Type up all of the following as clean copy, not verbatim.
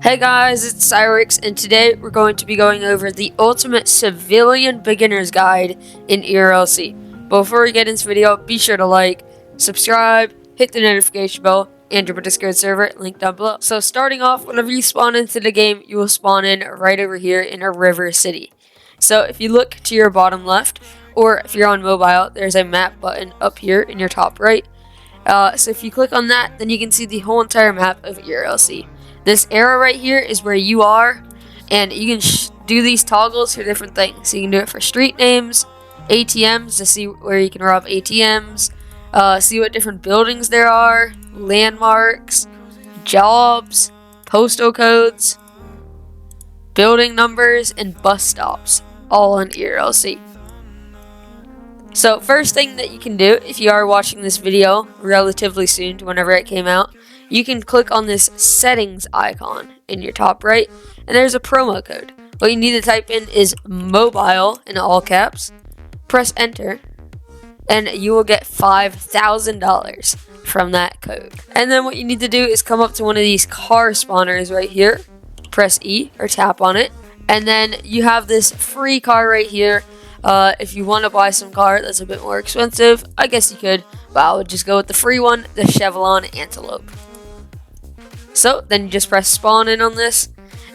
Hey guys, it's Cyrix, and today we're going to be going over the ultimate civilian beginner's guide in ERLC. Before we get into the video, be sure to like, subscribe, hit the notification bell, and join our Discord server, link down below. So starting off, whenever you spawn into the game, you will spawn in right over here in a river city. So if you look to your bottom left, or if you're on mobile, there's a map button up here in your top right. So if you click on that, then you can see the whole entire map of ERLC. This arrow right here is where you are, and you can do these toggles for different things. So you can do it for street names, ATMs to see where you can rob ATMs, see what different buildings there are, landmarks, jobs, postal codes, building numbers, and bus stops, all on ERLC. So first thing that you can do, if you are watching this video relatively soon to whenever it came out, you can click on this settings icon in your top right, and there's a promo code. What you need to type in is mobile in all caps, press enter, and you will get $5,000 from that code. And then what you need to do is come up to one of these car spawners right here, press E or tap on it, and then you have this free car right here. If you want to buy some car that's a bit more expensive, I guess you could, but I would just go with the free one, the Chevron Antelope. So then you just press spawn in on this,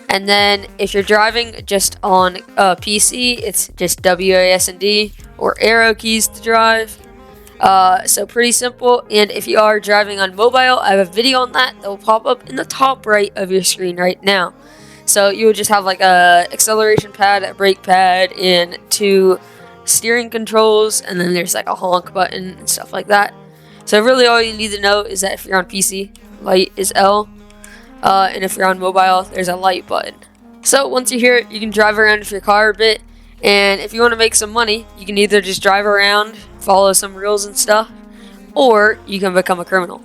and then if you're driving just on PC, it's just WASD or arrow keys to drive. So pretty simple. And if you are driving on mobile, I have a video on that will pop up in the top right of your screen right now. So you would just have like a acceleration pad, a brake pad, and 2 steering controls, and then there's like a honk button and stuff like that. So really all you need to know is that if you're on PC, light is L, and if you're on mobile, there's a light button. So once you're here, you can drive around with your car a bit, and if you want to make some money, you can either just drive around, follow some rules and stuff, or you can become a criminal.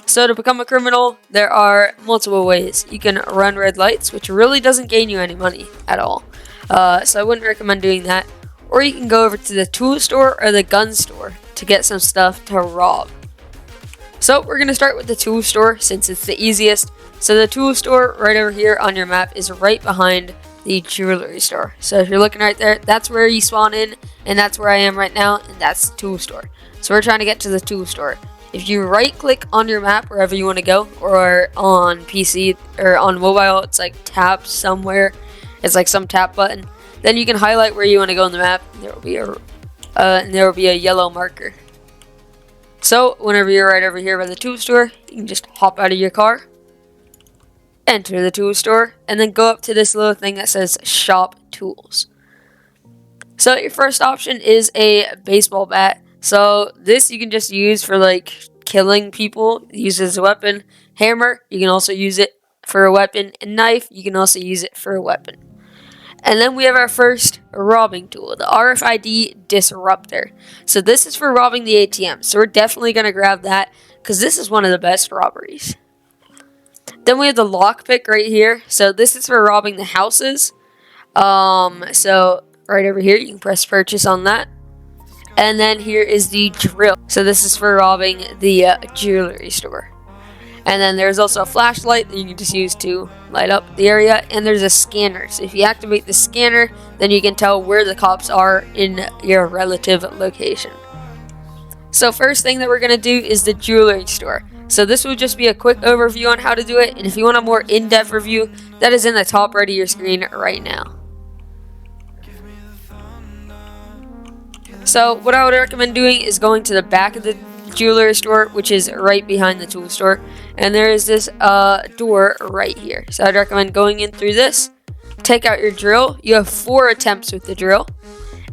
So to become a criminal, there are multiple ways. You can run red lights, which really doesn't gain you any money at all. So I wouldn't recommend doing that. Or you can go over to the tool store or the gun store to get some stuff to rob. So we're going to start with the tool store since it's the easiest. So the tool store right over here on your map is right behind the jewelry store. So if you're looking right there, that's where you spawn in, and that's where I am right now, and that's the tool store. So we're trying to get to the tool store. If you right click on your map wherever you want to go, or on PC or on mobile, it's like tap somewhere. It's like some tap button. Then you can highlight where you want to go on the map. There will be a yellow marker. So whenever you're right over here by the tool store, you can just hop out of your car, enter the tool store, and then go up to this little thing that says shop tools. So your first option is a baseball bat. So this you can just use for like killing people, use it as a weapon. Hammer, you can also use it for a weapon. And knife, you can also use it for a weapon. And then we have our first robbing tool, the RFID disruptor. So this is for robbing the ATM. So we're definitely going to grab that because this is one of the best robberies. Then we have the lockpick right here. So this is for robbing the houses. So right over here, you can press purchase on that. And then here is the drill. So this is for robbing the jewelry store. And then there's also a flashlight that you can just use to light up the area. And there's a scanner. So if you activate the scanner, then you can tell where the cops are in your relative location. So first thing that we're going to do is the jewelry store. So this will just be a quick overview on how to do it. And if you want a more in-depth review, that is in the top right of your screen right now. So what I would recommend doing is going to the back of the jewelry store, which is right behind the tool store, and there is this door right here. So I'd recommend going in through this, take out your drill. You have 4 attempts with the drill,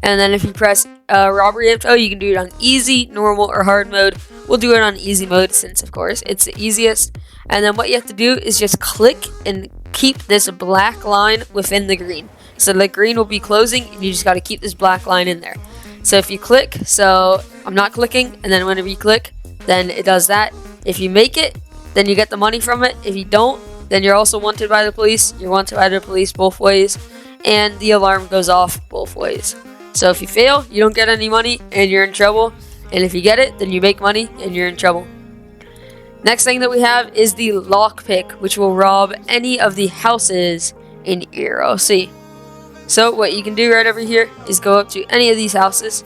and then if you press robbery info, you can do it on easy, normal, or hard mode. We'll do it on easy mode since of course it's the easiest. And then what you have to do is just click and keep this black line within the green. So the green will be closing, and you just got to keep this black line in there. So if you click, so I'm not clicking, and then whenever you click, then it does that. If you make it, then you get the money from it. If you don't, then you're also wanted by the police. You're wanted by the police both ways, and the alarm goes off both ways. So if you fail, you don't get any money, and you're in trouble. And if you get it, then you make money, and you're in trouble. Next thing that we have is the lockpick, which will rob any of the houses in ERLC. So what you can do right over here is go up to any of these houses,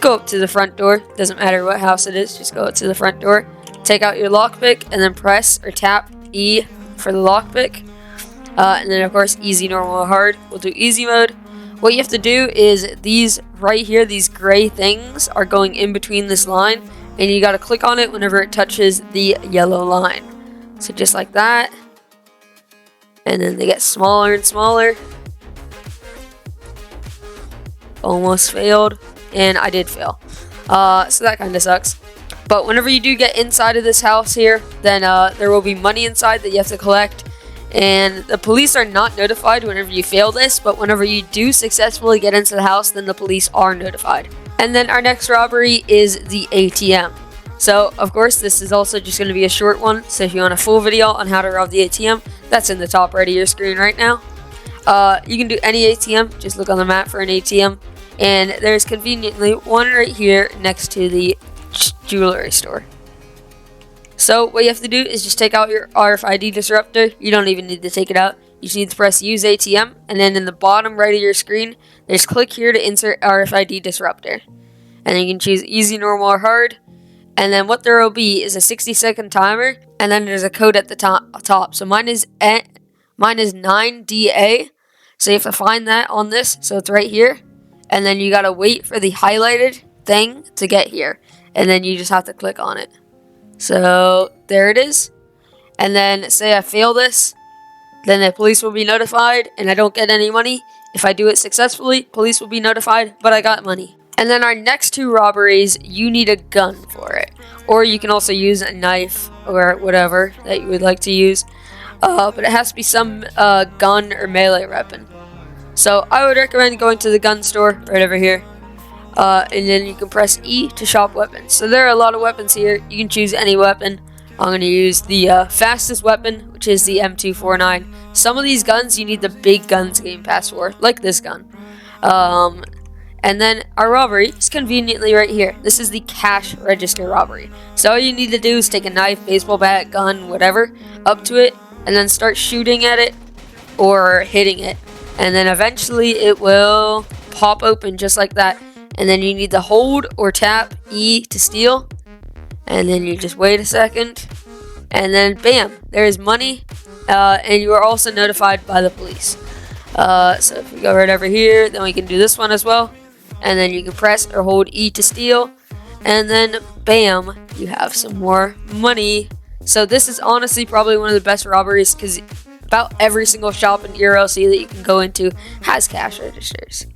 go up to the front door, doesn't matter what house it is, just go up to the front door, take out your lockpick, and then press or tap E for the lockpick. And then of course easy, normal, or hard. We'll do easy mode. What you have to do is these right here, these gray things are going in between this line, and you got to click on it whenever it touches the yellow line. So just like that, and then they get smaller and smaller. Almost failed, and I did fail. So that kind of sucks. But whenever you do get inside of this house here, then there will be money inside that you have to collect. And the police are not notified whenever you fail this, but whenever you do successfully get into the house, then the police are notified. And then our next robbery is the ATM. So, of course, this is also just going to be a short one. So if you want a full video on how to rob the ATM, that's in the top right of your screen right now. You can do any ATM. Just look on the map for an ATM. And there's conveniently one right here next to the Jewerly Store. So what you have to do is just take out your RFID disruptor. You don't even need to take it out. You just need to press use ATM, and then in the bottom right of your screen, there's click here to insert RFID disruptor. And then you can choose easy, normal, or hard. And then what there will be is a 60-second timer, and then there's a code at the top. So mine is 9DA. So you have to find that on this. So it's right here. And then you gotta wait for the highlighted thing to get here. And then you just have to click on it. So there it is. And then say I fail this, then the police will be notified and I don't get any money. If I do it successfully, police will be notified, but I got money. And then our next two robberies, you need a gun for it. Or you can also use a knife or whatever that you would like to use. But it has to be some gun or melee weapon. So I would recommend going to the gun store right over here. And then you can press E to shop weapons. So there are a lot of weapons here. You can choose any weapon. I'm going to use the fastest weapon, which is the M249. Some of these guns you need the big guns game pass for, like this gun. And then our robbery is conveniently right here. This is the cash register robbery. So all you need to do is take a knife, baseball bat, gun, whatever, up to it, and then start shooting at it or hitting it. And then eventually it will pop open just like that. And then you need to hold or tap E to steal. And then you just wait a second. And then bam, there is money. And you are also notified by the police. So if we go right over here, then we can do this one as well. And then you can press or hold E to steal. And then bam, you have some more money. So this is honestly probably one of the best robberies because about every single shop in ERLC that you can go into has cash registers.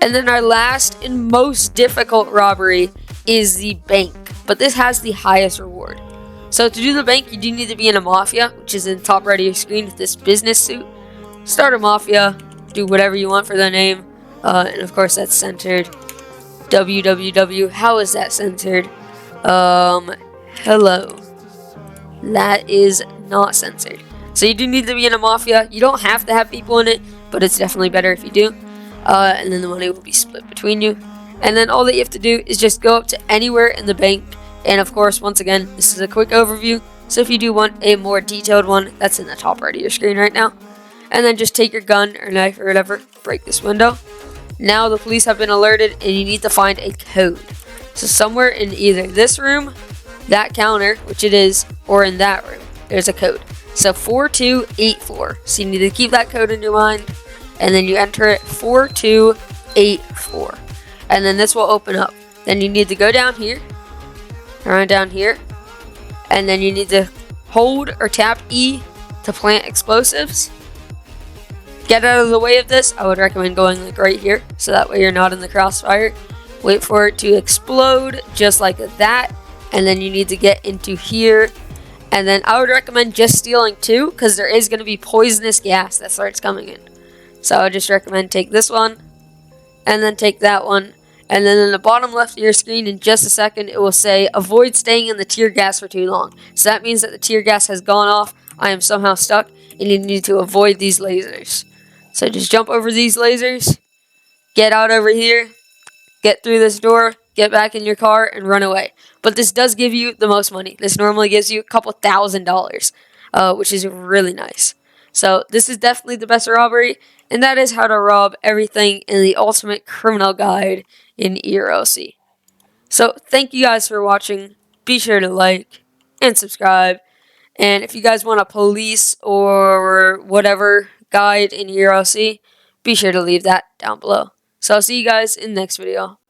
And then our last and most difficult robbery is the bank, but this has the highest reward. So to do the bank, you do need to be in a mafia, which is in the top right of your screen with this business suit. Start a mafia, do whatever you want for the name, and of course that's centered. www, how is that centered? Hello. That is not censored. So you do need to be in a mafia. You don't have to have people in it, but it's definitely better if you do. And then the money will be split between you. And then all that you have to do is just go up to anywhere in the bank. And of course, once again, this is a quick overview. So if you do want a more detailed one, that's in the top right of your screen right now. And then just take your gun or knife or whatever, break this window. Now the police have been alerted and you need to find a code. So somewhere in either this room, that counter, which it is, or in that room, there's a code. So 4284. So you need to keep that code in your mind. And then you enter it 4284. And then this will open up. Then you need to go down here. Around down here. And then you need to hold or tap E to plant explosives. Get out of the way of this. I would recommend going like right here. So that way you're not in the crossfire. Wait for it to explode just like that. And then you need to get into here. And then I would recommend just stealing two, because there is going to be poisonous gas that starts coming in. So I would just recommend take this one, and then take that one. And then in the bottom left of your screen, in just a second, it will say, avoid staying in the tear gas for too long. So that means that the tear gas has gone off, I am somehow stuck, and you need to avoid these lasers. So just jump over these lasers, get out over here, get through this door, get back in your car, and run away. But this does give you the most money. This normally gives you a couple $1,000s, which is really nice. So this is definitely the best robbery, and that is how to rob everything in the Ultimate Criminal Guide in ERLC. So thank you guys for watching. Be sure to like and subscribe. And if you guys want a police or whatever guide in ERLC, be sure to leave that down below. So I'll see you guys in the next video.